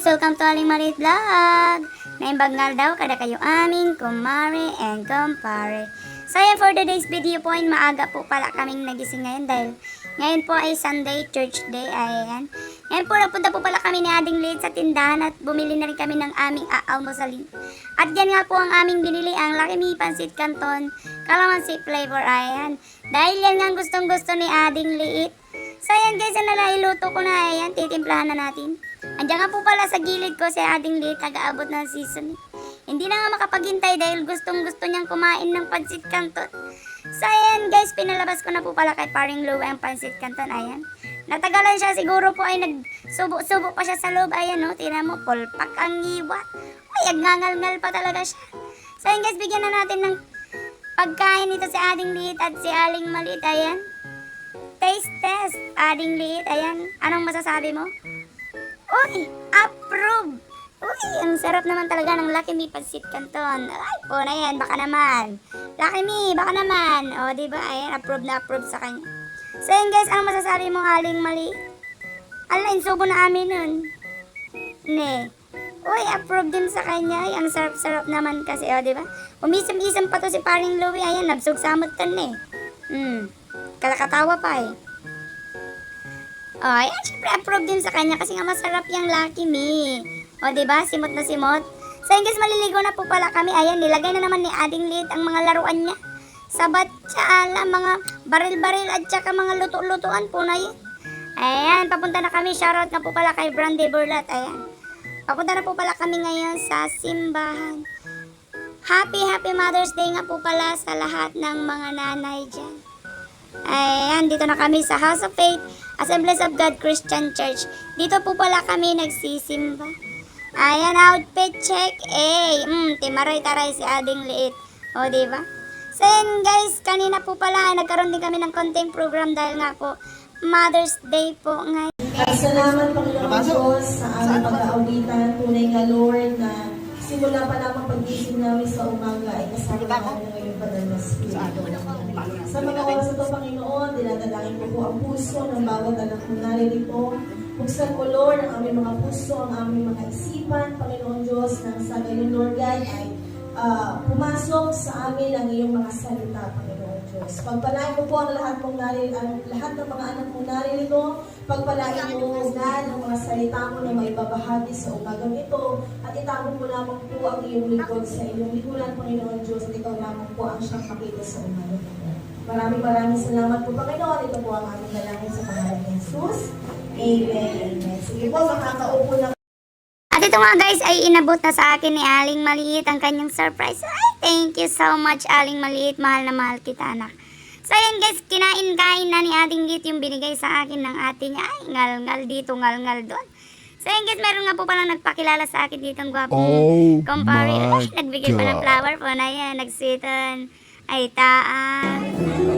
guys, welcome to Aling Maliit Vlog. Naimbagnal daw kada kayo aming kumare and kumpare. So yan, for today's video po ay maaga po pala kaming nagising ngayon dahil ngayon po ay Sunday, church day. Ayan. Ngayon po nagpunta po pala kami ni Ading Liit sa tindahan at bumili na rin kami ng aming aalmusalin. At yan nga po ang aming binili, ang Lucky Me Pancit Canton, Calamansi flavor. Ayan. Dahil yan nga gustong gusto ni Ading Liit. So ayan guys, ang nalailuto ko na. Ayan, titimplahan na natin. Andiyan nga po pala sa gilid ko si Ading Liit, nag-aabot ng season. Hindi na nga makapaghintay dahil gustong gusto niyang kumain ng pancit canton. So ayan guys, pinalabas ko na po pala kay Paring Louie ang pancit canton. Ayan. Natagalan siya, siguro po ay nagsubo-subo pa siya sa loob. Ayan o, tingnan mo, pulpak ang iwa. Ay, agngangal-ngal pa talaga siya. So ayan guys, bigyan na natin ng pagkain nito si Ading Liit at si Aling Maliit. Ayan. Taste test, Ading Liit. Ayan, anong masasabi mo? Uy, approve! Uy, ang sarap naman talaga ng Lucky Me Pancit Canton. Ay, po na yan, baka naman. Lucky Me, baka naman. O, diba? Ayan, approve na approve sa kanya. So, yun guys, anong masasabi mo, Aling Maliit? Ala, insubo na amin nun. Ne. Uy, approve din sa kanya. Ay, ang sarap-sarap naman kasi, o, diba? Umisam-isam pa to si Paring Louie. Ayan, nabsug-samot ka na Kalakatawa pa eh. Oh, ayan, syempre approve din sa kanya kasi nga masarap yung Lucky Me. O, diba? Simot na simot. So, yun guys, maliligo na po pala kami. Ayan, nilagay na naman ni Ading Liit ang mga laruan niya. Sa batya, ala, mga baril-baril at saka mga luto-lutuan po na yun. Ayan, papunta na kami. Shoutout na po pala kay Brandy Burlat. Ayan. Papunta na po pala kami ngayon sa simbahan. Happy Mother's Day nga po pala sa lahat ng mga nanay dyan. Ayan, dito na kami sa House of Faith, Assemblies of God Christian Church. Dito po pala kami nagsisimba. Ayan, outfit check. Timaray-taray si Ading Liit. O, diba? So, yun guys, kanina po pala, nagkaroon din kami ng konting program dahil nga po, Mother's Day po ngayon. Salamat, Panginoon Diyos, sa aming pag-aawitan. Tunay nga, Lord, na simula pa lamang pag-isip namin sa umaga ay kasama namin ng iyong banal na Espiritu. Sa mga oras ito, Panginoon, dinadalangin ko po ang puso ng bawat anak mo naririto. Buksan ko, Lord, ang aming mga puso, ang aming mga isipan, Panginoon Diyos, nang sa gayon, Lord God, ay pumasok sa amin ang iyong mga salita, Panginoon Diyos. Pagpalain mo po ang lahat ng mga anak mo naririto. Pagpalain mo, God, ang mga salita mo na may babahagi sa umagang ito. At itago mo lamang po ang iyong lingkod sa iyong likuran, Panginoon Diyos. At ikaw lamang po ang siyang makita sa umagang ito. Maraming salamat po, Panginoon. Ito po ang aming dalangin sa pangalan ni Jesus. Amen. Sige po, makakaupo na. At ito nga guys, ay inabot na sa akin ni Aling Maliit ang kanyang surprise. Ay, thank you so much, Aling Maliit. Mahal na mahal kita, anak. So yan guys, kinain-kain na ni Ading Liit yung binigay sa akin ng ate niya. Ay, ngal-ngal dito, ngal-ngal doon. So yan guys, meron nga po palang nagpakilala sa akin dito ang gwapong kumpare. Ay, nagbigay pa ng flower po na yan, nagsitan. Ay, taan.